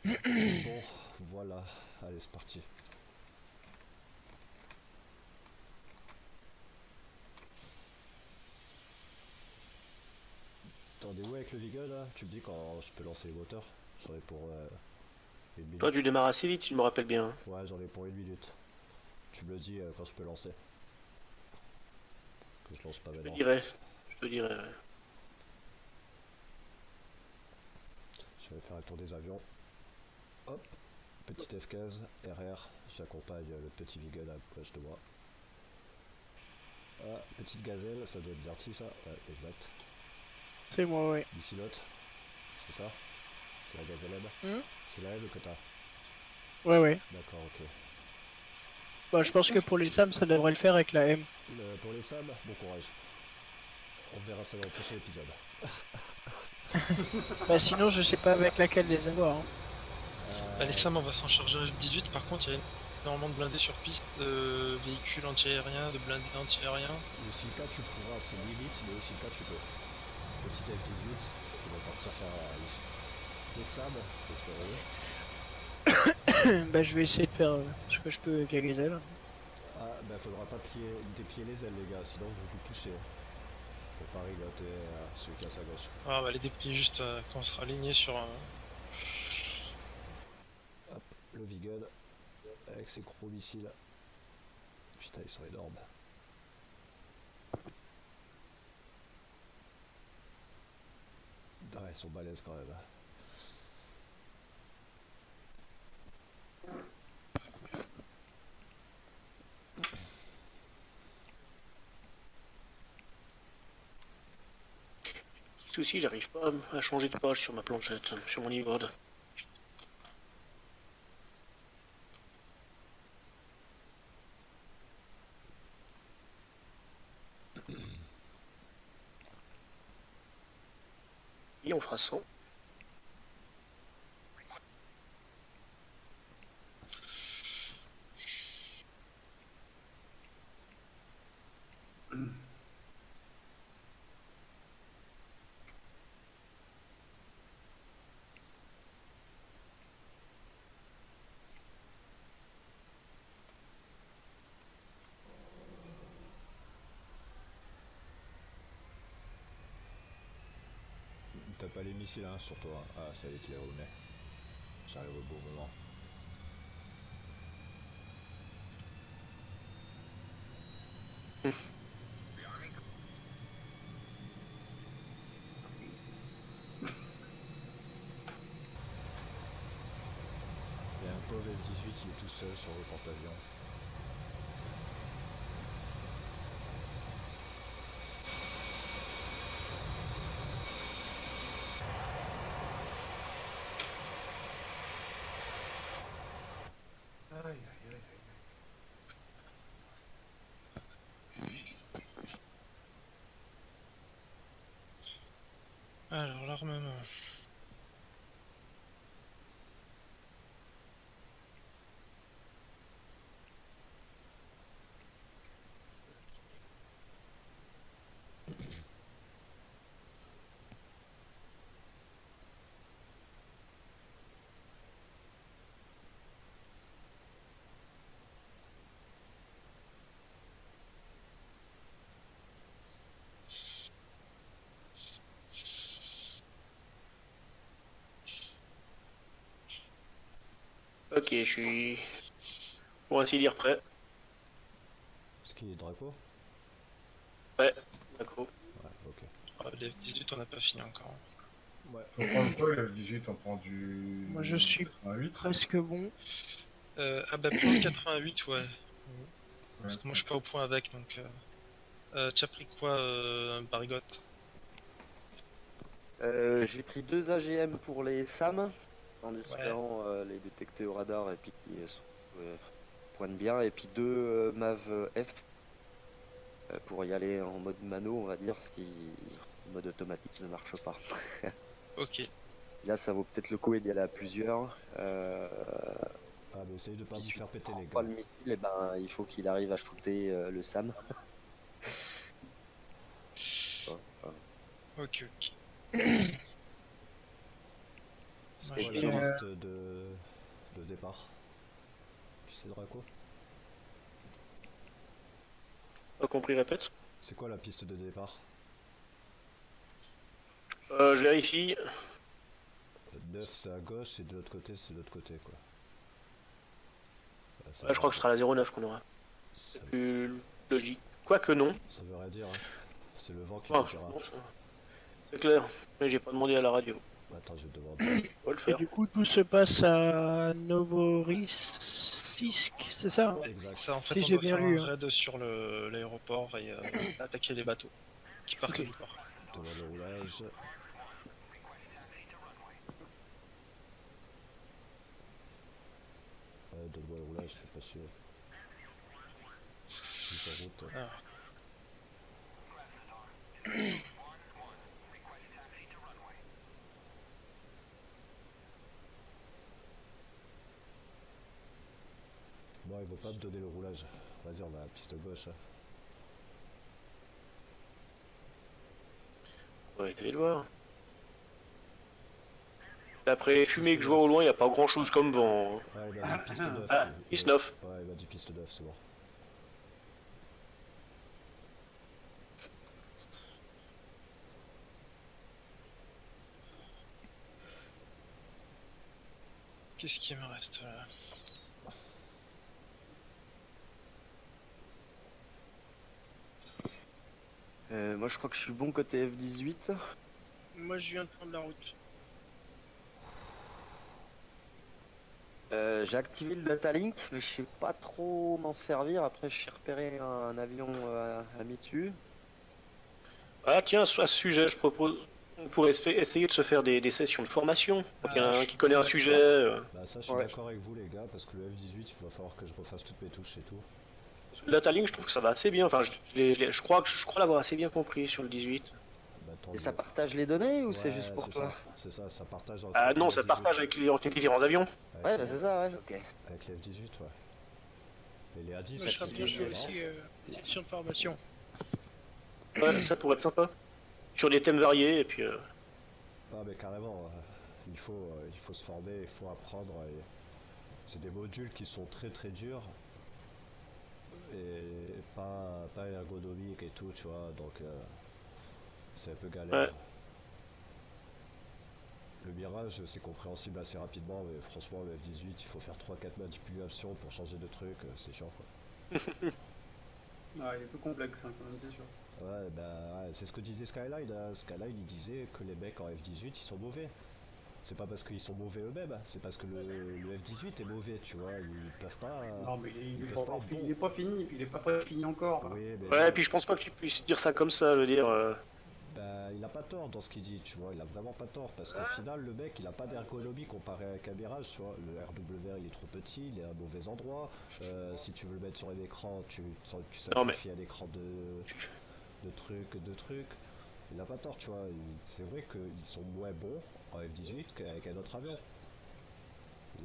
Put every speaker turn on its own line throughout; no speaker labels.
Bon, voilà, allez c'est parti. T'en es où avec le Vigo là? Tu me dis quand je peux lancer les moteurs? J'en ai pour une
Toi,
minute.
tu démarres assez vite, si je me rappelle bien.
Ouais, j'en ai pour une minute. Tu me le dis quand je peux lancer. Que je lance pas
Je te
maintenant.
dirai. Je te dirai. Ouais.
Je vais faire un tour des avions. Hop, petite F15, RR, j'accompagne le petit Vigo à gauche de moi. Ah, petite gazelle, ça doit être Zerti ça? Ouais, exact.
C'est moi, ouais.
Bicilote, c'est ça? C'est la gazelle M?
Hmm.
C'est la M que t'as?
Ouais, ouais.
D'accord, ok.
Bah, je pense que pour les SAM, ça devrait le faire avec la M.
Pour les Sam, bon courage. On verra ça dans le prochain épisode.
Bah, sinon, je sais pas avec laquelle les avoir. Hein.
Allez Sam, on va s'en charger le 18. Par contre, il y a énormément de blindés sur piste, de véhicules anti-aériens, de blindés anti-aériens.
Le Silka tu pourras, c'est limite, mais le Silka tu peux. Petit F18, qui va partir faire les Sam, c'est ce qu'on veut.
Bah, je vais essayer de faire ce que je peux avec la gazelle.
Ah, bah faudra pas déplier les ailes les gars, sinon vous vous touchez. Faut pas rigoter celui qui est à sa gauche.
Ah, on va les déplier juste quand on sera aligné sur...
Hop, le V-Gun, avec ses gros missiles. Putain, ils sont énormes. Ah, ils sont balèzes quand même.
Petit souci, j'arrive pas à changer de page sur ma planchette, sur mon e-board. Et on fera 100.
T'as pas les missiles hein, sur toi. Ah, ça y est, tu les remets. J'arrive au bon moment. Il y a un pauvre F-18, il est tout seul sur le porte-avions.
Aïe, aïe, aïe.
Alors, l'armement...
Ok, je suis pour ainsi dire prêt.
Ce qui est Draco?
Ouais, d'accord.
Ouais, ok.
Ah, les F18, on n'a pas fini encore.
Ouais.
Faut prendre quoi le F18? On prend du.
Moi, je suis
88.
presque bon.
Ah bah, point 88, ouais. Parce
Ouais.
que moi, je suis pas au point avec, donc... tu as pris quoi, Barigot?
J'ai pris 2 AGM pour les SAM, en
Ouais.
espérant les détecter au radar et puis qu'ils pointent bien, et puis 2 MAV F pour y aller en mode mano, on va dire, ce qui en mode automatique ne marche pas.
Ok.
Là, ça vaut peut-être le coup d'y aller à plusieurs.
Ah, mais essayez de pas
Puis
vous
celui
faire
qui
péter
prend
les
pas
gars.
le missile, eh ben, il faut qu'il arrive à shooter le SAM.
Ok, ok.
C'est
Ouais,
quoi
Et,
la piste de départ? Tu sais, Draco?
Pas compris, répète.
C'est quoi la piste de départ?
Je vérifie.
9 c'est à gauche et de l'autre côté c'est de l'autre côté quoi. Ouais,
Ouais, je crois que ce sera la 09 qu'on aura.
ça,
C'est plus logique. Quoique non.
ça veut rien dire, hein. C'est le vent qui
Ah,
te dira.
non, c'est clair. Mais j'ai pas demandé à la radio.
Attends, je vais te demander.
On va le
Et
faire.
du coup, tout se passe à Novorossiysk, c'est ça?
Exact.
Ça, en fait,
Si
on
j'ai
doit
bien
faire
lu,
un
hein.
raid sur l'aéroport et attaquer les bateaux qui partent du port.
Demande le roulage. Donne-moi le roulage, c'est pas sûr. Mise en route.
Ah.
Bon, il veut pas me donner le roulage. Vas-y, on va à la piste gauche. Hein.
On va essayer de voir. D'après les fumées que je vois au loin, il n'y a pas grand chose comme vent.
Ouais, il m'a dit piste 9.
Ah, piste 9.
Ouais, il m'a dit piste 9, c'est bon.
Qu'est-ce qui me reste là?
Moi, je crois que je suis bon côté F18.
Moi, je viens de prendre la route.
J'ai activé le data link, mais je sais pas trop m'en servir. Après, j'ai repéré un avion à Mitsu.
Ah tiens, à ce sujet, je propose... On pourrait essayer de se faire des sessions de formation. Donc, il y en a un qui connaît un sujet.
Bah, ça, je suis
Ouais.
d'accord avec vous, les gars, parce que le F18, il va falloir que je refasse toutes mes touches et tout.
Le data link, je trouve que ça va assez bien. Enfin, je crois l'avoir assez bien compris sur le 18.
Bah, tant
Et
mieux.
ça partage les données ou c'est
Ouais,
juste pour
c'est
toi?
ça, c'est ça, ça partage entre
Ah
le
non, ça
F18
partage avec les différents avions.
avec
Ouais,
les-
bah c'est ça, ouais, ok.
Avec les F18, ouais. Et les A10,
Moi, je serais
c'est
bien
plus
joué
marrant.
aussi une session de formation.
Ouais, ça pourrait être sympa. Sur des thèmes variés, et puis...
Ah, mais carrément, il faut se former, il faut apprendre. Et c'est des modules qui sont très très durs et pas ergonomiques et tout, tu vois, donc c'est un peu galère.
Ouais.
Le Mirage, c'est compréhensible assez rapidement, mais franchement, le F18, il faut faire 3-4 manipulations pour changer de truc, c'est chiant quoi.
Ah, il est plus complexe, hein, quand même, c'est sûr.
Ouais, bah, ouais, c'est ce que disait Skyline. Hein. Skyline, il disait que les mecs en F18, ils sont mauvais. C'est pas parce qu'ils sont mauvais eux-mêmes, hein, c'est parce que le F18 est mauvais, tu vois. Ils peuvent pas.
Non, mais il est
peuvent
pas,
pas
encore
être
fini,
bons.
il est pas fini, puis il est pas prêt fini encore.
Oui, mais
Ouais, et puis je pense pas que tu puisses dire ça comme ça, le dire...
bah, il a pas tort dans ce qu'il dit, tu vois. Il a vraiment pas tort parce qu'au final, le mec, il a pas d'ergonomie comparé avec un Mirage, tu vois. Le RWR, il est trop petit, il est à un mauvais endroit. Si tu veux le mettre sur un écran, tu
Non, mais-
sacrifies un écran de trucs. Il a pas tort, tu vois. C'est vrai qu'ils sont moins bons en F18 qu'avec un autre avion.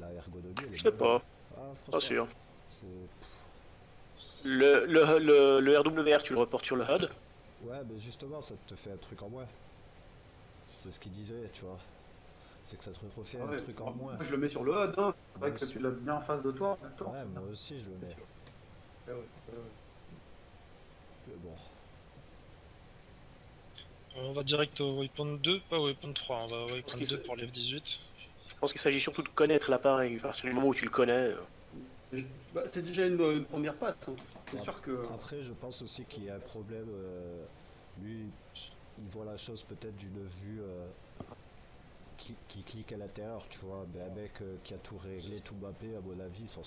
La ergonomie, elle est
Je sais
moins bonne.
pas,
Ah,
pas
franchement,
sûr.
c'est-
Le RWR, tu le reportes sur le HUD.
Ouais, mais justement, ça te fait un truc en moins. C'est ce qu'il disait, tu vois. C'est que ça te refait
Ah
un
ouais,
truc en moins.
moi, je le mets sur le HUD, hein. C'est vrai
Moi
que
aussi.
tu l'as bien en face de toi. Attends,
Ouais,
c'est
moi
bien.
aussi, je le mets.
Ouais, ouais.
Mais bon.
On va direct au waypoint 2, pas au waypoint 3, on va au waypoint
qu'ils
2
se-
pour les F18.
Je pense qu'il s'agit surtout de connaître l'appareil. À partir du moment où tu le connais...
Bah, c'est déjà une première passe. Hein. C'est
Ouais.
sûr que.
Après, je pense aussi qu'il y a un problème. Lui, il voit la chose peut-être d'une vue qui clique à l'intérieur, tu vois. Mais un mec qui a tout réglé, tout mappé, à mon avis, il s'en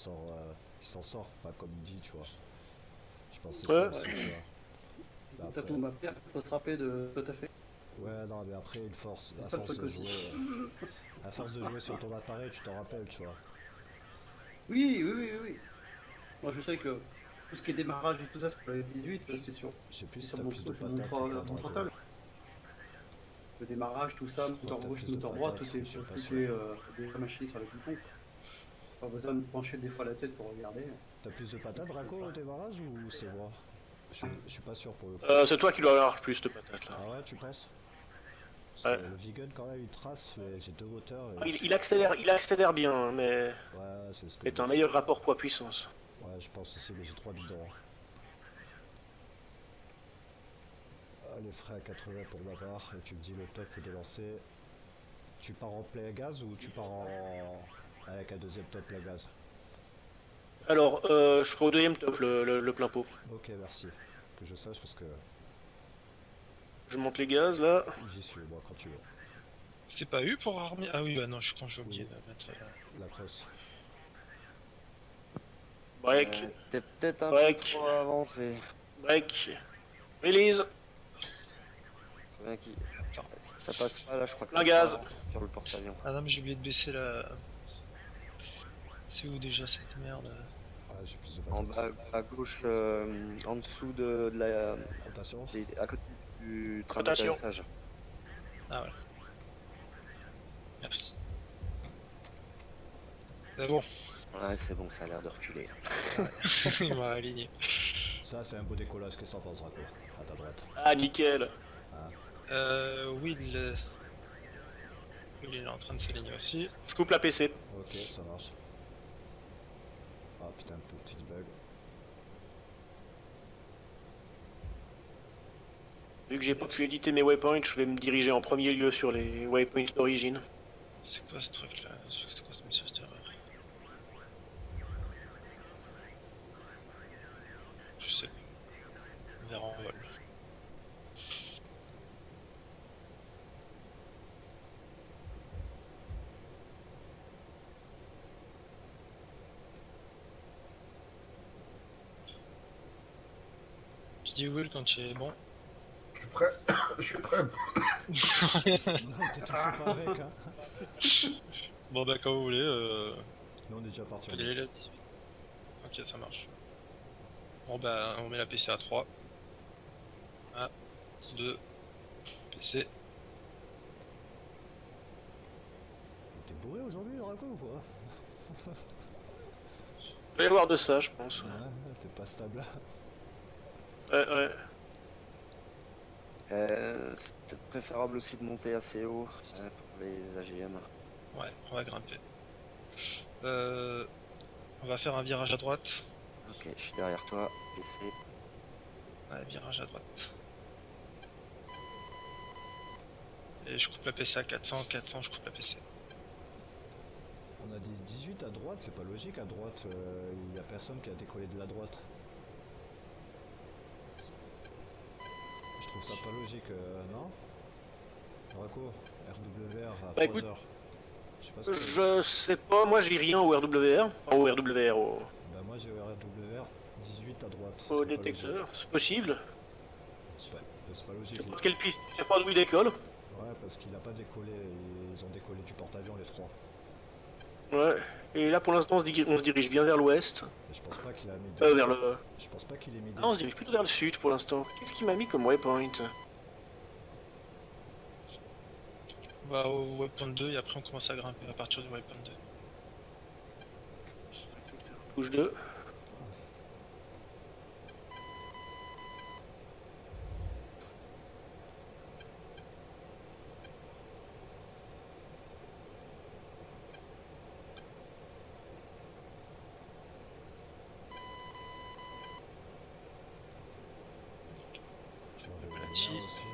sort, pas comme il dit, tu vois. Je pense que c'est
Ouais.
ça aussi, tu vois. Bah,
T'as
après-
tout mappé, faut se rappeler de tout à fait.
Ouais, non, mais après, une force, à
C'est ça le
force
truc
de
aussi.
jouer, à force de jouer sur ton appareil, tu t'en rappelles, tu vois.
Oui. Moi je sais que tout ce qui est démarrage et tout ça, c'est pour les 18, c'est sûr.
Je sais plus
C'est
si
sur
t'as
mon,
plus de
sur mon,
patates.
tra-
ou pas,
mon
Draco.
total. Le démarrage, tout ça, moteur
t'as
gauche,
plus de
moteur droit, tout
patates,
est,
je suis pas
tout
sûr.
est déjà machiné sur les boutons. Pas besoin de pencher des fois la tête pour regarder.
T'as plus de patates, Draco, au démarrage ou c'est moi? Je suis pas sûr pour le coup.
C'est toi qui dois avoir plus de patates, là.
Ah ouais, tu penses? Parce que
Ouais.
le vegan quand même il trace, mais j'ai deux moteurs et...
Il accélère bien, hein, mais
Ouais, c'est ce que...
c'est un meilleur rapport poids-puissance.
Ouais, je pense aussi, mais j'ai 3 bidons. Allez, frais à 80 pour ma part, et tu me dis le top de lancer. Tu pars en plein gaz ou tu pars en... avec un deuxième top plein gaz?
Alors, je ferai au deuxième top le plein pot.
Ok, merci. Que je sache parce que
Je monte les gaz là.
j'y suis, moi, quand tu veux.
C'est pas eu pour armer. Ah oui, bah non, je quand j'ai oublié
Oui.
de mettre.
La presse.
Break,
T'es peut-être un
Break.
peu trop avancé.
break, release.
Très bien qui...
Attends.
Si ça passe pas là, je crois que
Plein
ça
gaz.
part sur le porte-avions.
Ah non, mais j'ai oublié de baisser la. C'est où déjà cette merde?
Ah, j'ai plus de
En
bataille.
bas à gauche, en dessous de la...
Rotation.
à côté du train
Rotation.
d'atterrissage.
Ah voilà. Merci. C'est bon,
Ouais, c'est bon, ça a l'air de reculer.
il m'a aligné.
Ça, c'est un beau décollage, qu'est-ce que t'en penses, Draco? À ta droite.
Ah, nickel.
Will. Will il est en train de s'aligner aussi.
Je coupe la PC.
Ok, ça marche. Ah putain, petit bug.
Vu que j'ai pas pu éditer mes waypoints, je vais me diriger en premier lieu sur les waypoints d'origine.
C'est quoi ce truc là? C'est quoi ce message d'erreur? Je sais. On verra en vol. Je dis Will quand tu es bon.
Je suis prêt. Je suis prêt.
Non, t'es tout fait pas avec, hein.
Bon bah quand vous voulez,
Nous, on est déjà parti.
on peut y aller là. 18. Ok, ça marche. Bon bah on met la PC à 3. 1, 2, PC.
T'es bourré aujourd'hui, Draco, ou quoi?
Il va y avoir de ça, je pense.
Ouais, t'es pas stable.
Ouais.
C'est peut-être préférable aussi de monter assez haut pour les AGM.
Ouais, on va grimper. On va faire un virage à droite.
Ok, je suis derrière toi. PC.
Ouais, virage à droite. Et je coupe la PC à 400, 400, je coupe la PC.
On a dit 18 à droite, c'est pas logique, à droite, il y a personne qui a décollé de la droite. Je trouve ça pas logique, non? Draco, RWR à
Bah,
3
écoute,
heures. Je sais pas ce que...
Je sais pas, moi j'ai rien au RWR. Enfin, au RWR,
Bah moi j'ai RWR 18 à droite.
au
C'est pas
détecteur. C'est possible.
logique. C'est pas
Je
logique.
sais pas de quelle piste, je sais pas d'où il décolle.
Ouais, parce qu'il a pas décollé, ils ont décollé du porte-avions les trois.
Ouais. Et là pour l'instant on se dirige bien vers l'ouest.
Et je pense pas qu'il a mis...
Vers le...
Je pense pas qu'il ait mis...
Ah, on se dirige plutôt vers le sud pour l'instant. Qu'est-ce qu'il m'a mis comme waypoint?
On va au waypoint 2 et après on commence à grimper à partir du waypoint 2.
Touche 2.
Je vais enlever le
Petit.
mien aussi.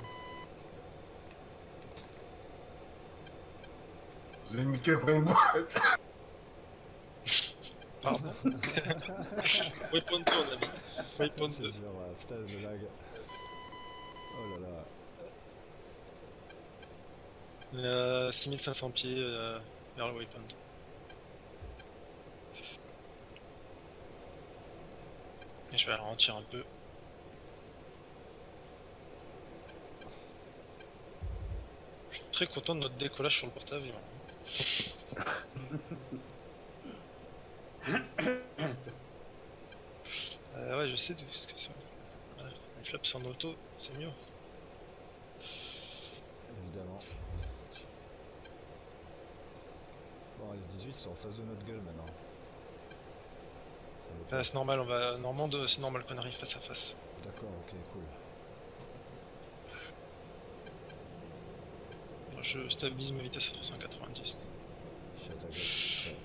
Vous avez mis quel pour une boîte?
Pardon. Waypoint 2 on a mis. Waypoint
C'est
2.
dur, putain le lag. Oh là là.
On est à 6500 pieds vers le waypoint 2. Et je vais ralentir un peu. Je suis très content de notre décollage sur le porte-avions. Ouais, je sais d'où ce que c'est. Ouais, les flaps en auto, c'est mieux.
Évidemment. Bon, les 18 sont en face de notre gueule maintenant. Ça va pas-
C'est normal, on va. Normande, c'est normal qu'on arrive face à face.
D'accord, ok, cool.
je stabilise ma vitesse à 390.
Je suis à ta gauche. Ouais.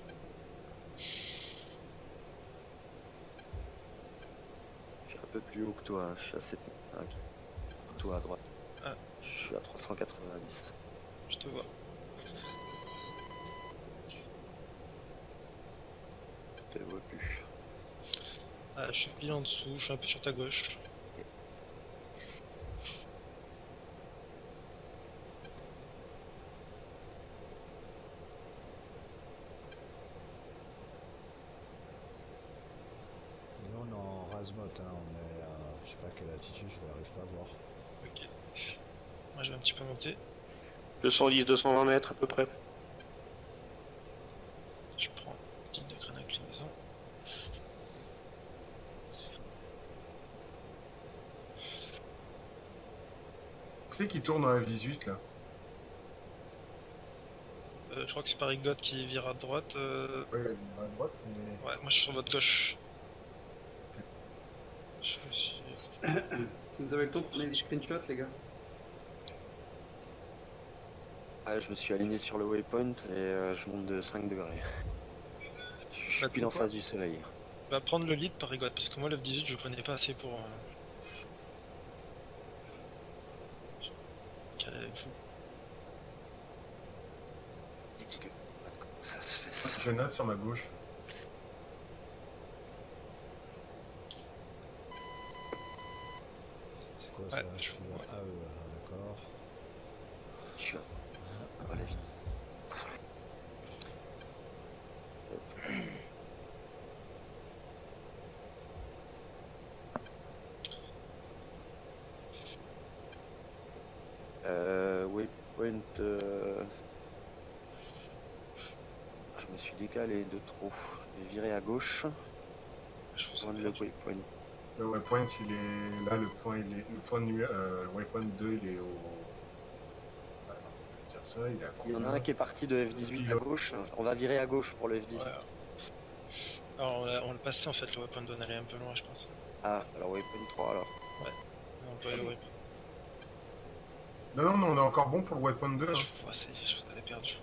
Je suis un peu plus haut que toi, hein. Je suis à 7,5. Toi à droite.
Ah.
Je suis à 390.
Je te vois.
Je te vois plus.
Ah, je suis pile en dessous, je suis un peu sur ta gauche.
Nous on est en Razmot, hein, on est à je sais pas quelle altitude, je n'arrive pas à voir.
Ok. Moi je vais un petit peu monter.
210-220 mètres à peu près.
Je prends une petite de graine inclinaison.
C'est qui tourne dans la F18 là?
Je crois que c'est Parigot qui vire à droite.
Ouais, il a une à droite, mais.
Ouais, moi je suis sur votre gauche. Je me suis...
Si vous avez le temps de tourner des screenshots, les gars.
Ah, je me suis aligné sur le waypoint et je monte de 5 degrés. Je suis
Bah,
pile en
pourquoi
face du soleil.
Va prendre le lead Parigot, parce que moi le F18 je connais pas assez pour... caler avec vous.
Comment ça se fait ça?
Je note sur ma gauche.
C'est quoi
Ouais,
ça?
je
suis
vois.
à AE, d'accord.
Je suis à... Voilà, vite. Waypoint... Je me suis décalé de trop. Je vais virer à gauche.
Je vous
Prendre
en
le
prie.
waypoint.
Le waypoint, il est là, le point, il est. Le point numéro. Le waypoint 2, il est au. Attends, je vais dire ça, il est à
Il y en a
combien?
un qui est parti de F18 à gauche. On va virer à gauche pour le F18.
Ouais. Alors on le passait en fait, le weapon doit aller un peu loin je pense.
Ah, alors waypoint 3 alors.
On peut aller au weapon.
Non, non, on est encore bon pour le waypoint 2.
Ah,
Hein.
je vois, je vous avais perdu.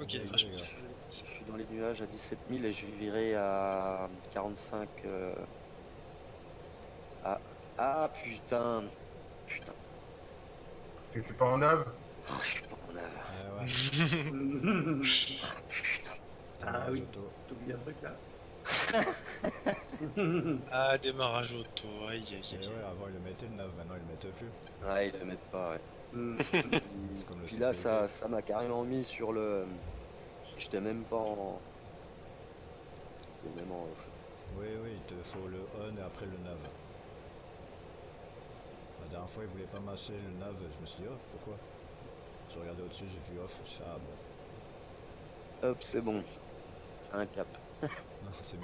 Ok,
Oui,
ah, je
oui,
pense
oui.
Je suis dans les nuages à 17 000 et je vais virer à 45. Ah putain. Putain.
T'étais pas en nav?
Oh, je suis pas en av.
Ouais, ouais.
Putain.
Ah oui,
Auto.
t'oublies un truc là.
Ah, démarrage auto, aïe aïe
Et
aïe.
ouais, avant ils le mettaient le nav, maintenant ils le mettent plus.
Ouais, ils le mettent pas, ouais.
Hmm.
comme le
Puis là,
CCIV.
ça m'a carrément mis sur le. J'étais même pas en. J'étais même en.
Oui, oui, il te faut le on et après le nav. La dernière fois, il voulait pas mâcher le nav, je me suis dit, oh, pourquoi? Je regardais au-dessus, j'ai vu off, je fais, ah bon,
Hop, c'est bon. Un cap.
non, c'est mieux.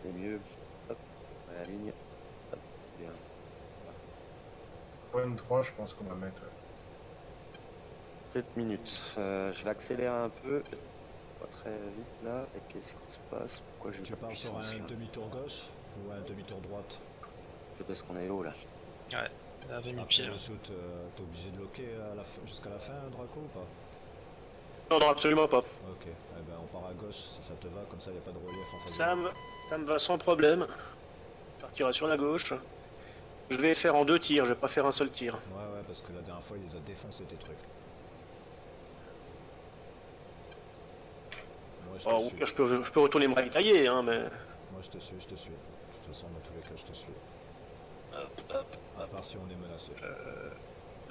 C'est mieux. Hop, la ligne. Hop, c'est bien.
Waypoint 3, je pense qu'on va mettre.
7 minutes. Je vais accélérer un peu. Pas très vite là. Et qu'est-ce qui se passe? Pourquoi j'ai
Tu
pas de
pars sur
puissance
un
là?
demi-tour gauche ou un demi-tour droite?
C'est parce qu'on est haut là.
Ouais, il avait mis
Après
pied là.
le shoot, t'es obligé de loquer jusqu'à la fin, Draco, ou pas?
Non, non, absolument pas.
Ok, eh ben, on part à gauche si ça te va, comme ça il n'y a pas de relief en face.
Ça me va sans problème. On partira sur la gauche. Je vais faire en 2 tirs, je vais pas faire un seul tir.
Ouais, ouais, parce que la dernière fois il les a défoncés tes trucs. Moi je te
Oh, au
suis.
pire, je peux retourner me ravitailler, hein, mais.
Moi je te suis, je te suis. De toute façon, dans tous les cas, je te suis. À part si on est menacé.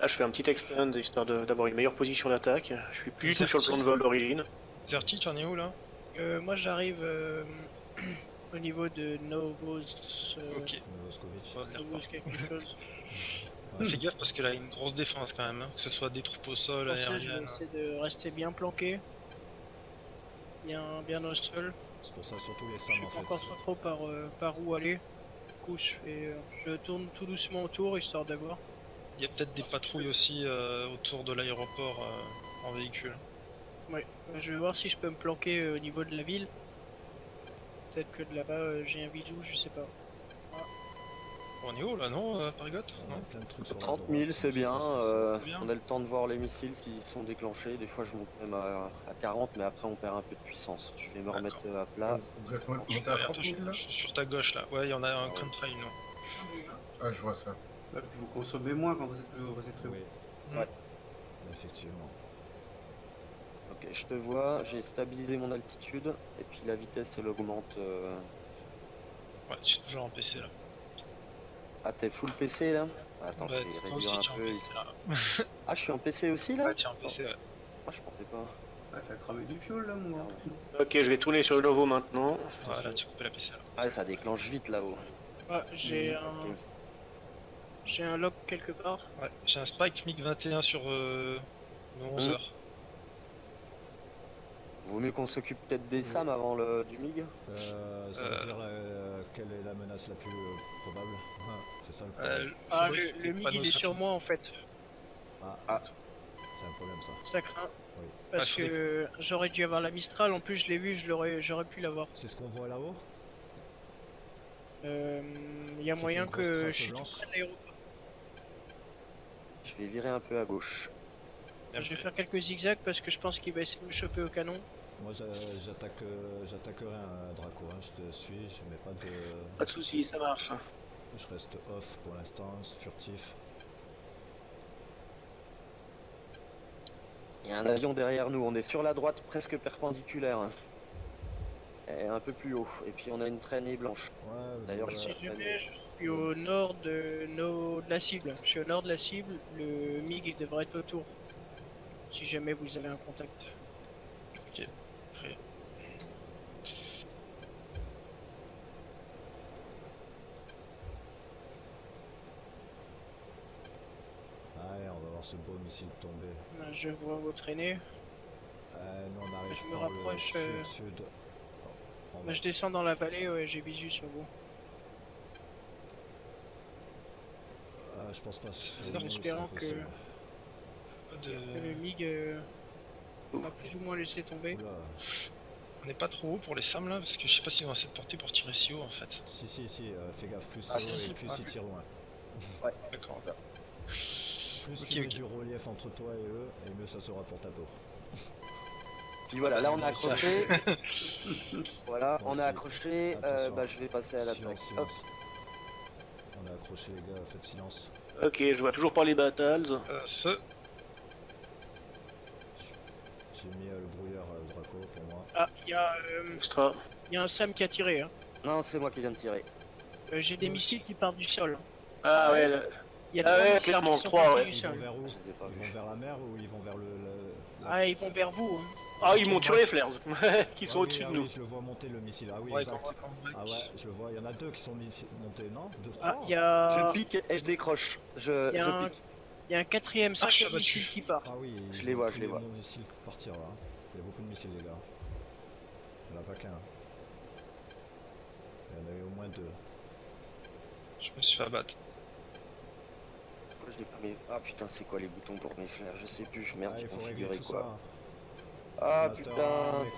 Là, je fais un petit extend histoire d'avoir une meilleure position d'attaque. Je suis plus du tout sur le plan de vol d'origine.
Zerti, tu en es où là?
Moi j'arrive au niveau de Novos.
Ok.
Novoskovic.
On va de l'air
Novos quelque chose.
Ouais.
Fais gaffe parce qu'elle a une grosse défense quand même, hein. Que ce soit des troupes au sol,
Pour ça, je vais
aériennes.
essayer de rester bien planqué. Bien au sol.
C'est pour ça surtout les
Je
SAM
sais
en
pas encore
fait.
trop par où aller. Du coup, je tourne tout doucement autour histoire d'avoir.
Il y a peut-être des patrouilles aussi autour de l'aéroport en véhicule.
Ouais, je vais voir si je peux me planquer au niveau de la ville. Peut-être que de là-bas j'ai un bisou, je sais pas.
On est haut là, non, Parigote?
On a
Non.
plein de trucs sur la
30
droite,
000 c'est bien,
bien.
on a le temps de voir les missiles s'ils sont déclenchés, des fois je monte même à 40 mais après on perd un peu de puissance. Je vais me remettre à plat.
Vous êtes
Je
monté
suis
à
derrière
30
toi,
000 là
je suis sur ta gauche là. Ouais, il y en a un contrail, non.
Ah, je vois ça.
Là, puis vous consommez moins quand vous êtes très haut.
Oui.
Ouais.
Effectivement.
Ok, je te vois, j'ai stabilisé mon altitude et puis la vitesse elle augmente.
Ouais, je suis toujours en PC là.
Ah t'es full PC là? Attends,
Ouais,
je vais
toi
réduire
aussi, tu es
un
en
peu.
PC là.
Ah je suis en PC aussi là?
Ouais, tu es en PC, ouais.
Ah je pensais pas.
Ah, ça a cramé du fuel là, mon gars.
Ok, je vais tourner sur le Novo maintenant.
Voilà, tu coupes la PC là.
Ah ça déclenche vite là-haut.
Ah, j'ai
Ok.
un... J'ai un lock quelque part.
Ouais, j'ai un Spike MiG 21 sur 11 heures.
Vaut mieux qu'on s'occupe peut-être des SAM avant du MiG.
Ça veut dire quelle est la menace la plus probable? Ah, c'est ça le problème.
Ah,
faudrait
le
que
MiG
panneau
il est
soit
sur
fini.
moi en fait.
Ah, c'est un problème ça.
Ça craint.
Oui.
Parce
Ah,
que j'aurais dû avoir la Mistral, en plus je l'ai vu, j'aurais pu l'avoir.
C'est ce qu'on voit là-haut?
Il y a moyen
une grosse
que
trace
je suis tout
blanche.
près de l'aéroport.
Je vais virer un peu à gauche.
Bien
Je vais
joué.
faire quelques zigzags parce que je pense qu'il va essayer de me choper au canon.
Moi j'attaquerai un Draco, hein. Je te suis, je mets pas de...
Pas de soucis, ça marche.
Je reste off pour l'instant, furtif.
Il y a un avion derrière nous, on est sur la droite presque perpendiculaire. Hein. Et un peu plus haut. Et puis on a une traînée blanche.
Ouais,
D'ailleurs,
Si
Ouais.
jamais je suis au nord de la cible, je suis au nord de la cible, le MiG il devrait être autour. Si jamais vous avez un contact.
Ok. Prêt.
allez, on va voir ce beau missile tomber.
Je vois vos traînées.
Nous on arrive
Je me
par
rapproche,
le sud. On va-
Je descends dans la vallée, ouais, j'ai visu sur vous.
je pense pas.
En espérant que-
De-
Le MiG m'a plus ou moins laissé tomber.
Oula.
On n'est pas trop haut pour les SAM là, parce que je sais pas s'ils vont assez de portée pour tirer si haut en fait.
Si, fais gaffe, plus
Ah,
tu
si,
haut
si.
et plus
Ah,
il tire loin.
D'accord.
Plus
Ok,
tu mets
ok.
du relief entre toi et eux, et mieux ça sera pour ta peau.
Puis voilà, là on a accroché. Voilà,
Bon,
on a
si.
accroché.
Attention.
Bah je vais passer à l'attaque.
Silence,
Hop.
silence. On a accroché les gars, faites silence.
Ok, je vois toujours pas les battles.
Feu.
J'ai mis le brouilleur Draco pour moi.
Ah,
Extra.
y a un SAM qui a tiré. Hein.
Non, c'est moi qui viens de tirer.
J'ai des missiles qui partent du sol.
Ah ouais, là.
Il y a
Ah
trois
ouais,
missiles
clairement,
qui sont
trois,
partis
ouais.
du
Ils vont
sol.
vers où?
Je les ai pas
Ils
vus.
vont vers la mer ou ils vont vers le...
Ah, ils vont vers vous. Hein.
Ah, ils montent sur les flares qui sont
Ah oui,
au-dessus de
oui,
nous.
je le vois monter le missile. Ah oui,
Ouais,
exact.
quand
Ah ouais, je le vois. Il y en a deux qui sont montés, non? Deux,
Ah,
trois?
il y a...
Je pique et je décroche.
Il y
Je
a un-
pique.
Il y a un quatrième,
je suis
cinquième
abattu.
missile qui part.
Ah oui,
Je
ils
les
ont
vois,
tous
je les vois.
missiles partir là. Il y a beaucoup de missiles les gars. Il n'y en a pas qu'un. Il y en avait au moins deux.
Je me suis fait abattre.
Pourquoi je l'ai pas mis. Ah putain, c'est quoi les boutons pour mes flares? Je sais plus. Merde,
Ah,
j'ai
il faut régler
configuré
tout
quoi.
ça.
Ah
Master
putain.
arm et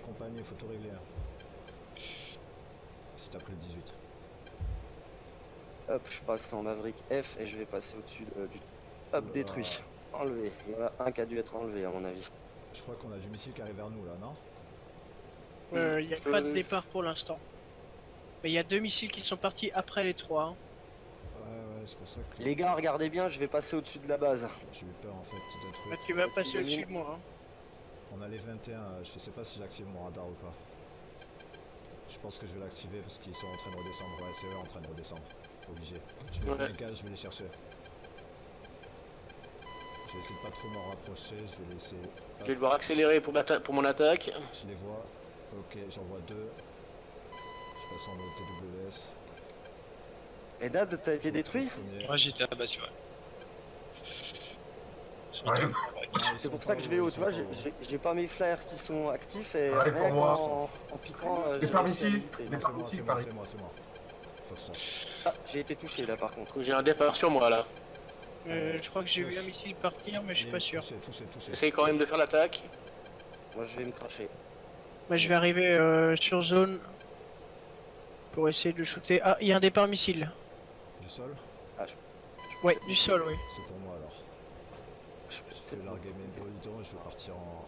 compagnie, il faut tout régler. Si t'as pris le 18.
Hop, je passe en Maverick F et je vais passer au-dessus du. Hop,
Oula.
détruit. Enlevé. Il y en a un qui a dû être enlevé à mon avis.
Je crois qu'on a du missile qui arrive vers nous là, non?
Il n'y a pas de départ pour l'instant. Mais il y a deux missiles qui sont partis après les trois. Hein.
Ouais, c'est pour ça que
Les gars, regardez bien, je vais passer au-dessus de la base.
j'ai eu peur en fait d'un truc.
Là, tu vas
Vas-y,
passer
Denis.
au-dessus de moi. Hein.
On a les 21, je sais pas si j'active mon radar ou pas. Je pense que je vais l'activer parce qu'ils sont en train de redescendre. Ouais, c'est eux en train de redescendre. Obligé. Je mets
Ouais.
un gaz, je vais les chercher. Je vais essayer de pas trop m'en rapprocher, je vais laisser.
Je vais devoir accélérer pour mon attaque.
Je les vois. Ok, j'en vois deux. Je passe en mode TWS.
Et Dad, t'as été détruit?
Premier.
Moi j'ai été abattu, ouais.
Ouais.
Ah, ils
C'est
sont
pour ça
pas
que je
hauts,
vais haut,
ils
tu
sont
vois,
pas hauts.
j'ai pas mes flares qui sont actifs et
Pareil pour
rien
moi.
en piquant. j'ai
Départ
réussi à
ici.
éviter.
Départ.
Non, c'est moi,
ici,
c'est moi,
Paris.
c'est moi. Foxtrot.
Ah, j'ai été touché là par contre.
J'ai un départ sur moi là.
Je crois que j'ai vu un missile partir, mais je suis pas sûr.
Touché.
J'essaye quand même de faire l'attaque.
Moi je vais me cracher.
Moi, je vais arriver sur zone pour essayer de le shooter. Ah, il y a un départ missile.
Du sol?
Ouais, du sol, oui.
C'est pour moi alors.
Je peux
Je vais larguer mes bolidons et je vais partir en...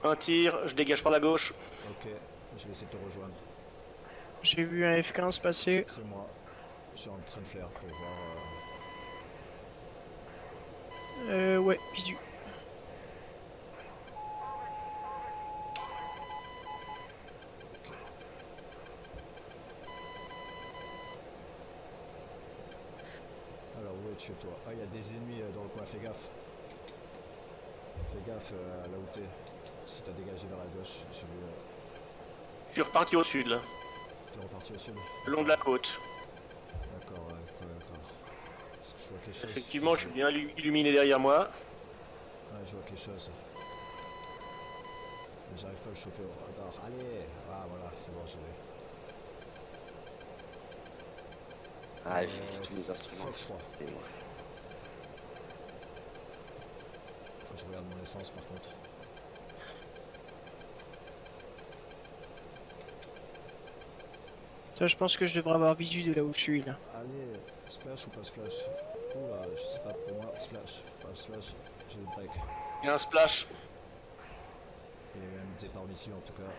Un tir, je dégage par la gauche.
Ok, je vais essayer de te rejoindre.
J'ai vu un F15 passer.
C'est moi. Je suis en train de faire pour voir...
Ouais, visu.
Alors où es-tu toi? Ah, il y a des ennemis dans le coin, fais gaffe. Fais gaffe là où t'es. Si t'as dégagé vers la gauche, j'ai vu...
Je suis reparti au sud, là,
T'es reparti au sud?
le long de la côte.
D'accord, ouais, d'accord. Parce que je vois quelque chose.
Effectivement, je suis bien illuminé derrière moi.
Ouais, je vois quelque chose. Mais j'arrive pas à le choper au radar. Allez! Ah voilà, c'est bon, je l'ai.
Ah, j'ai tous les instruments.
Fox 3.
Et moi.
Faut que je regarde mon essence par contre.
Ça, je pense que je devrais avoir visu de là où je suis, là.
Allez, splash ou pas splash? Oula, je sais pas pour moi, splash, pas splash, j'ai le break.
Il y a un splash.
Il y a même des armes ici en tout cas.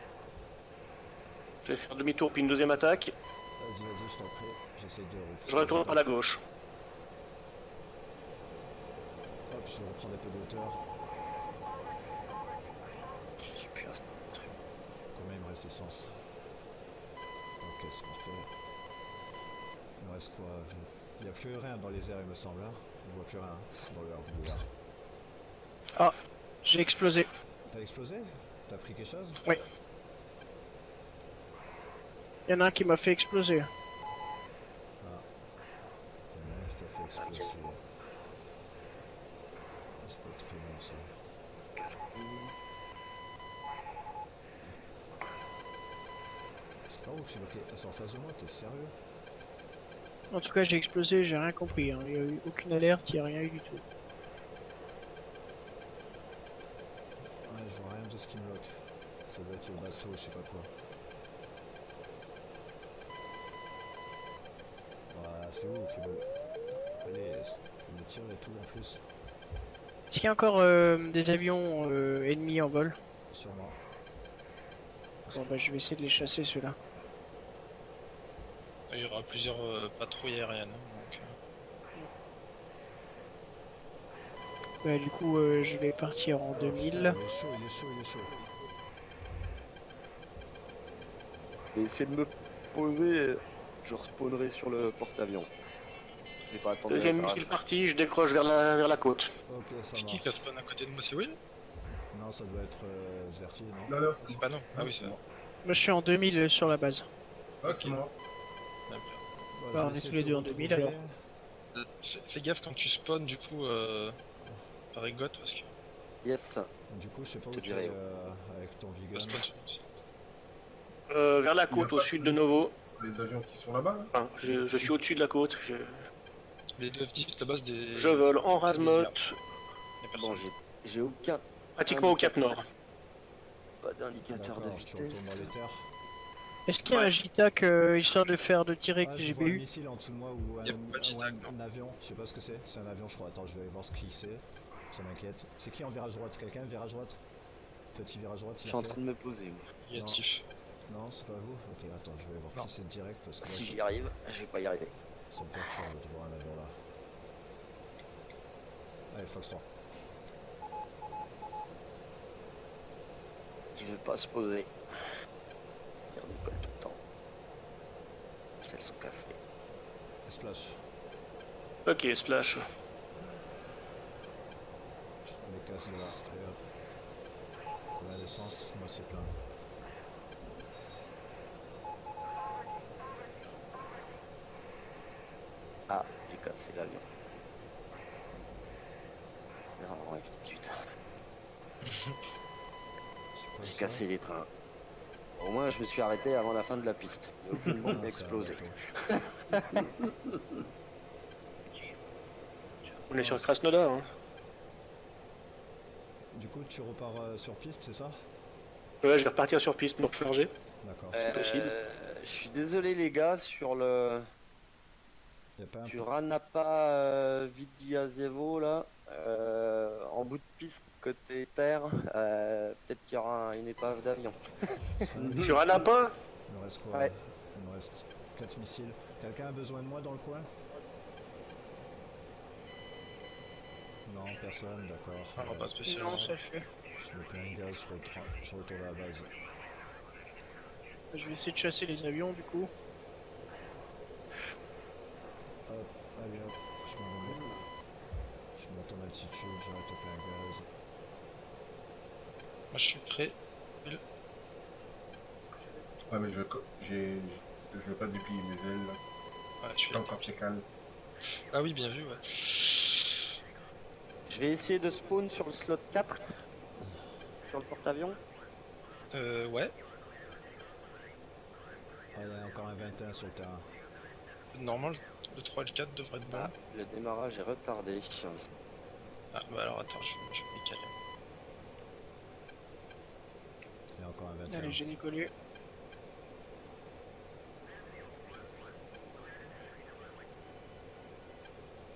Je vais faire demi-tour puis une deuxième attaque.
Vas-y, vas-y, je t'en prie, j'essaie de...
Je retourne par la gauche.
Hop, je vais reprendre un peu de hauteur.
J'ai plus un truc.
Combien il me reste d'essence? Ok, c'est parfait. Il me reste quoi? Il n'y a plus rien dans les airs il me semble, hein. Je vois plus rien dans le brouillard.
J'ai explosé.
T'as explosé? T'as pris quelque chose?
Oui. Il y en a un qui m'a fait exploser.
Il y en a un qui t'a fait exploser. C'est pas très bon ça. C'est pas où que j'ai bloqué? C'est en face de moi, t'es sérieux?
En tout cas, j'ai explosé, j'ai rien compris. Hein. Il n'y a eu aucune alerte, il n'y a rien eu du tout.
Ouais, je vois rien de ce qui me bloque. Ça doit être le bateau, je sais pas quoi. Voilà, c'est où qui veut... Allez, il me tire et tout en plus.
Est-ce qu'il y a encore des avions ennemis en vol?
Sûrement.
Bon bah je vais essayer de les chasser ceux-là.
Il y aura plusieurs patrouilles aériennes. Donc,
Bah du coup je vais partir en 2000.
Il est chaud, il est chaud, il est chaud.
Je vais essayer de me poser. Je respawnerai sur le porte-avions. Je vais pas attendre.
Deuxième missile parti, je décroche vers la côte.
Ok, ça
c'est qui
marche.
qui a spawn à côté de moi? C'est Will?
Non, ça doit être Zerti, non?
Non, non, c'est
C'est
moi.
pas non. Ah oui,
c'est
c'est
moi.
Moi je suis en 2000 sur la base.
Ah, c'est moi.
D'accord.
Bah, on
je vais
est tous
essayer
les
de
deux en
retrouver-
2000, alors.
Fais gaffe quand tu spawns du coup par Egot parce que
Yes.
Du coup, je sais pas
Je
où
te
tu
dirai.
es avec ton
tu
vegan.
vas spawn sur-
Vers la côte, au sud de Novo.
Les avions qui sont là-bas, là.
Enfin, je suis au-dessus de la côte.
Les deux F-10 ta base des.
Je vole en Razmot,
Y a personne.
Bon, j'ai aucun.
pratiquement au Cap Nord.
Pas d'indicateur de
D'accord, tu retournes
vitesse.
dans les terres.
Est-ce qu'il y a un JTAC histoire de faire de tirer
Ah,
que
je
j'ai
vois un
eu?
missile en dessous de moi ou
Y a pas de JTAC,
un avion, je sais pas ce que c'est. C'est un avion, je crois. Attends, je vais aller voir ce qui c'est. Ça m'inquiète. C'est qui en virage droite? Quelqu'un virage droite? Petit virage droite,
Je
il
suis
a
en
fait
train de me poser. Moi.
Négatif.
Non, c'est pas vous? Ok, attends, je vais voir
Non.
qui c'est direct parce que là,
Si j'y arrive, je vais pas y arriver.
ça me perturbe de voir un avion là. Allez, Fox 3.
Il veut pas se poser. Il recolle tout le temps. Elles sont cassées.
Splash.
Ok, splash.
Je les casse de là. Et hop. La l'essence, moi c'est plein.
Ah, j'ai cassé l'avion. Non, F-18.
C'est quoi
J'ai
ça?
cassé les trains. Au moins, je me suis arrêté avant la fin de la piste. Et aucune bombe
Ah,
n'a
c'est un
explosé.
bateau.
On est sur Krasnodar. Hein.
Du coup, tu repars sur piste, c'est ça?
Ouais, je vais repartir sur piste, me recharger.
D'accord.
possible.
Je suis désolé les gars sur le
Y a pas un
Tu Ranapa Vidiazevo là, en bout de piste côté terre, peut-être qu'il y aura une épave d'avion.
Sur un lapin?
Il me reste quoi?
Ouais.
Il me reste 4 missiles. Quelqu'un a besoin de moi dans le coin? Non, personne, d'accord.
Ah, non, pas spécialement.
Non, ça le fait.
Je mets plein de gaz, je retourne à la base.
Je vais essayer de chasser les avions du coup.
Hop, allez hop, je m'en remets. Je monte en altitude, j'arrête au plein gaz.
Moi, je suis prêt.
Ouais, mais je veux pas déplier mes ailes là.
Ouais, je suis
Tant
là.
quand t'es calme.
Ah oui, bien vu, ouais.
Je vais essayer de spawn sur le slot 4, sur le porte-avions.
Ouais.
Ah, il y a encore un 21 sur le terrain.
Normalement, le 3 et le 4 devraient être bons.
Ah, le démarrage est retardé.
Ah, bah alors attends, je vais décaler.
Il y a encore un 21.
Allez, j'ai décollé.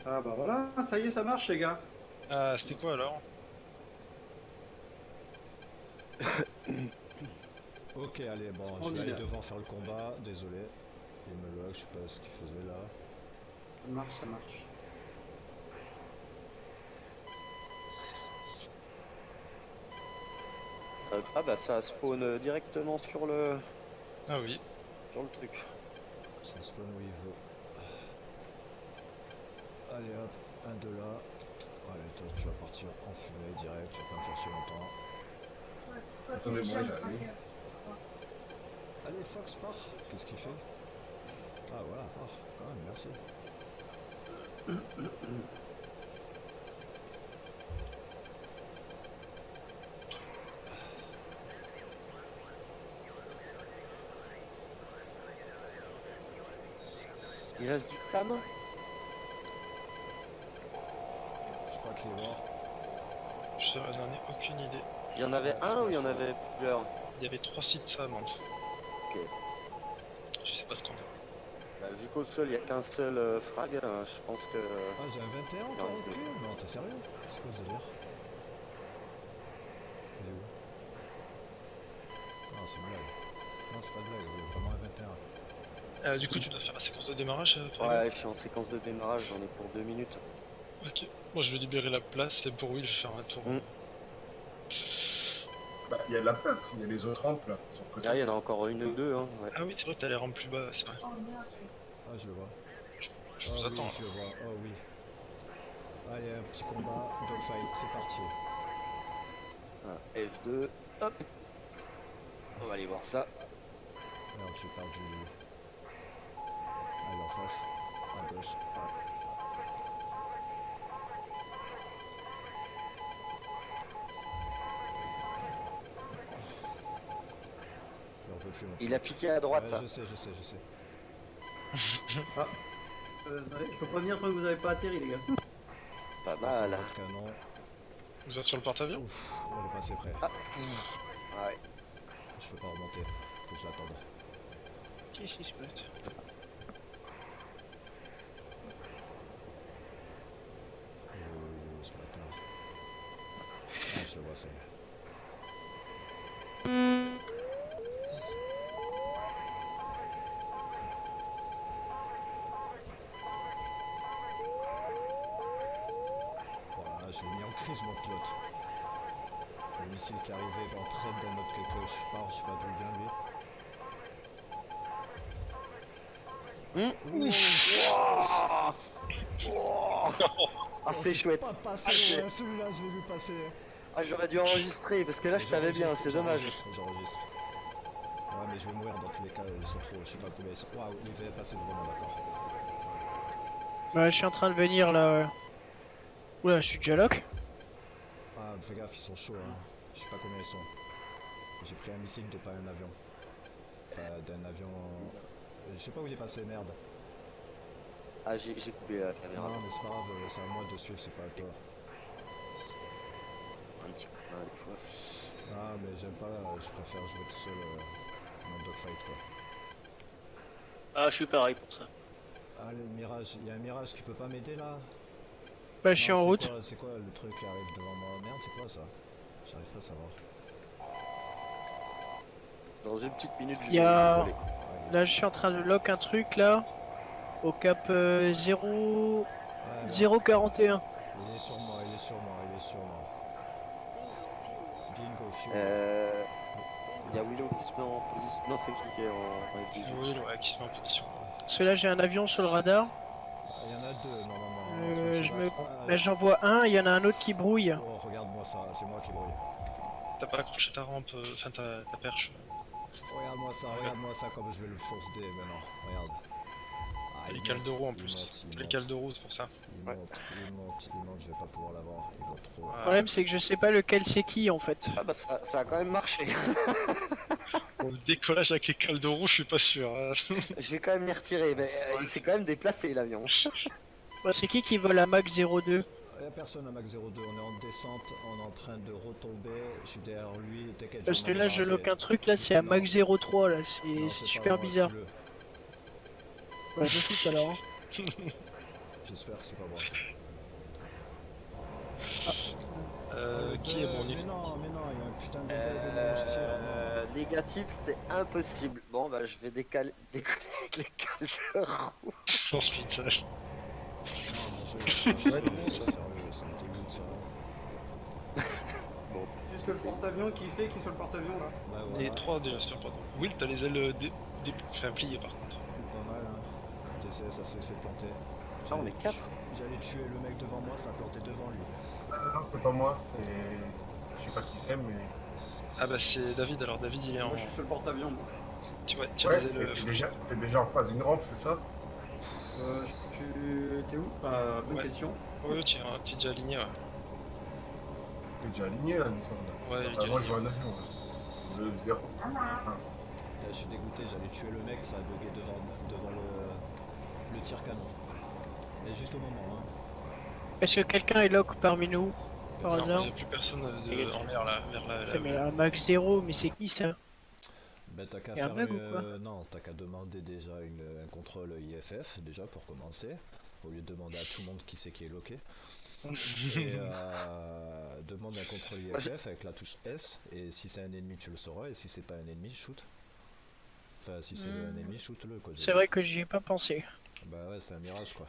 Ah bah voilà, ça y est, ça marche les gars.
Ah, c'était quoi alors?
Ok, allez, bon,
On
je vais
y
aller
va.
devant faire le combat, désolé. Il me log, je sais pas ce qu'il faisait là.
Ça marche, ça marche.
Ah bah ça spawn directement sur le
Ah oui.
truc.
Ça spawn où il veut. Allez hop, un de là. Allez, toi tu vas partir en fumée direct, tu vas pas me faire chier longtemps.
Attendez, moi j'arrive.
Allez Fox, pars. Qu'est-ce qu'il fait? Ah voilà, pars, quand même, merci.
Il reste du SAM.
Je crois qu'il est mort.
Je n'en ai aucune idée.
Il y en avait un ou il y en avait plusieurs?
Il y avait 3 sites SAM en tout.
Ok.
Je sais pas ce qu'on a.
Bah, vu qu'au sol il y a qu'un seul frag, je pense que...
Ah, j'ai un 21
Il en
encore
reste
au
deux.
cul? Non, t'es sérieux? C'est quoi ce délire? Il est où? Non, c'est une blague. Non, c'est pas de blague, il y a vraiment un 21.
Du coup, tu dois faire la séquence de démarrage
Ouais, je suis en séquence de démarrage, j'en ai pour 2 minutes.
Ok. Moi, je vais libérer la place et pour Will, je vais faire un tour.
Mm.
Bah, il y a de la place, il y a les autres rampes là, sur le côté.
Ah, il y en a encore une ou deux, hein. Ouais.
Ah oui, c'est vrai, t'as les rampes plus bas, c'est vrai.
Ah, je le vois.
Je
Ah
vous
oui,
attends.
je le vois. Oh oui. Allez, un petit combat, dogfight, c'est parti.
Ah, F2, hop. On va aller voir ça.
Alors, je pars du... Allez, en face. À gauche. Ah. Il en peut plus, mon
Il a piqué à droite.
Ouais, je sais.
Je peux pas venir tant que vous avez pas atterri les gars.
Pas
C'est
mal.
votre canon.
Vous êtes sur le porte-avions?
Ouf, on est passé près.
Ah. Ouais.
Je peux pas remonter. Faut que je l'attende.
Qu'est-ce qui se passe?
Ce matin. Ah, je le vois, ça. Voilà, je l'ai mis en crise, mon pilote. Le missile qui arrivait en traite d'un autre quelque part, je sais pas d'où il vient, lui.
Ouah. Ah, c'est chouette.
Pas passé, ouais, celui-là, je l'ai vu passer.
Ah, j'aurais dû enregistrer parce que là je t'avais bien, c'est dommage.
J'enregistre. Ouais, mais je vais mourir dans tous les cas, ils sont trop, je sais pas combien ils sont. Waouh, il va passer vraiment, d'accord.
Bah, je suis en train de venir là. Oula, je suis déjà lock.
Ah, fais gaffe, ils sont chauds, hein. Je sais pas combien ils sont. J'ai pris un missile de pas un avion. Enfin, d'un avion. Je sais pas où il est passé, merde.
Ah, j'ai coupé la caméra.
Non, mais c'est pas grave, c'est à moi de suivre, c'est pas à toi.
Un petit peu des fois.
Ah, mais j'aime pas, je préfère jouer tout seul en dogfight, quoi.
Ah, je suis pareil pour ça.
Ah, le mirage, il y a un mirage qui peut pas m'aider là.
Bah, je suis
Non,
en
c'est
route.
quoi- C'est quoi le truc qui arrive devant moi? Merde, c'est quoi ça? J'arrive pas à savoir.
Dans une petite minute, je
Il y a-
vais voler.
Ouais,
Là, je suis en train de lock un truc là. Au cap 0...
ouais,
041.
il est sur moi, il est sur moi, il est sur moi. Bingo, fuel.
Il y a Willow qui se met en position. Non, c'est qui est en
C'est
F18.
Will, ouais, qui se met en position.
Parce que là, j'ai un avion sur le radar.
Il y en a deux normalement.
Je me...
Ah,
Bah, j'en vois un, il y en a un autre qui brouille.
oh, regarde-moi ça, c'est moi qui brûle.
T'as pas accroché ta rampe, enfin ta perche.
Regarde-moi ça comme je vais le force D maintenant. Regarde. Ah,
T'as les
il
cales de
monte,
roue en
il
plus.
monte, il
T'as les
monte,
cales de roue, c'est pour ça.
Il
Ouais.
monte, il monte, il monte, je vais pas pouvoir l'avoir. Il va trop.
Voilà.
Le problème, c'est que je sais pas lequel c'est qui en fait.
Ah bah ça a quand même marché.
Pour le décollage avec les cales de roue, je suis pas sûr.
Je vais quand même les retirer, mais il s'est quand même déplacé l'avion.
Bah, c'est qui vole à Mach 02?
Il y a personne à Max 02, on est en descente, on est en train de retomber. Je suis derrière lui, t'inquiète.
Parce
vais
que
m'en
là, je
débarrasser.
lock un truc là, c'est à Mach 03 là.
Non,
C'est
pas
super
moi,
bizarre.
tue-le.
Bah, je shoot alors. Hein.
J'espère que c'est pas moi.
Qui est bon
Mais non, il y a un putain de gars de mon
Négatif, c'est impossible. Bon bah je vais décoller avec les cales de roue.
Ensuite,
Non, mais je
Ouais,
c'est sérieux, ça me dégoûte ça.
Juste le porte-avions, qui c'est qui est sur le porte-avions là?
Ouais,
on
voilà.
est 3 déjà sur pardon. Will, t'as les ailes enfin, pliées par contre.
Pas mal, hein. TCS, ça s'est planté.
Ah, on est 4.
J'allais tuer le mec devant moi, ça a planté devant lui.
Non, c'est pas moi, c'est. Je sais pas qui c'est, mais.
Ah bah c'est David, alors David il est en...
Moi je suis sur le porte-avions. moi.
Tu vois, tu as
Ouais,
les ailes...
t'es déjà en phase d'une rampe, c'est ça?
T'es où? Bonne
Ouais.
question.
Ouais, tu es déjà aligné, ouais.
T'es déjà aligné là, il me semble.
Ouais, il est
Enfin, moi
aligné.
je vois un avion. Ouais. Le 0.
Là, je suis dégoûté, j'allais tuer le mec, ça a bugué devant le tir canon. Mais juste au moment, hein.
Est-ce que quelqu'un est lock parmi nous? Par
Non,
hasard?
il n'y a plus personne en l'air là, vers la...
Putain, mais à Mach 0, mais c'est qui ça?
Ben t'as qu'à
Y a un
faire
bug ou quoi
non, t'as qu'à demander déjà un contrôle IFF déjà pour commencer, au lieu de demander à tout le monde qui c'est qui est loqué. Et demande un contrôle IFF avec la touche S, et si c'est un ennemi tu le sauras, et si c'est pas un ennemi shoot. Enfin si c'est un ennemi shoot le quoi.
C'est vrai que j'y ai pas pensé.
Bah ouais c'est un mirage quoi.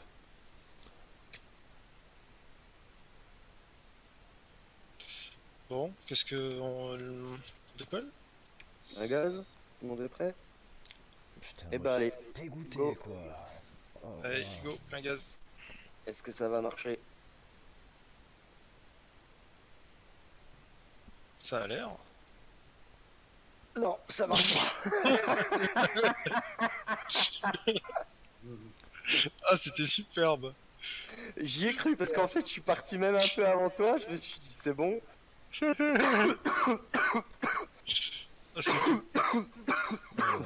Bon, qu'est-ce que... On décolle?
Un gaz. Tout le monde est prêt?
Putain,
Eh
moi,
bah allez,
je suis dégoûté
go.
quoi. Oh,
Allez,
ah.
go, plein gaz.
est-ce que ça va marcher?
Ça a l'air.
Non, ça marche pas.
Ah, c'était superbe.
J'y ai cru parce qu'en fait je suis parti même un peu avant toi, je me suis dit c'est bon.
Ah, c'est cool.
Ouais,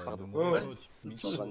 Pardon.
le mono,
Ouais.
Mickey, le gars.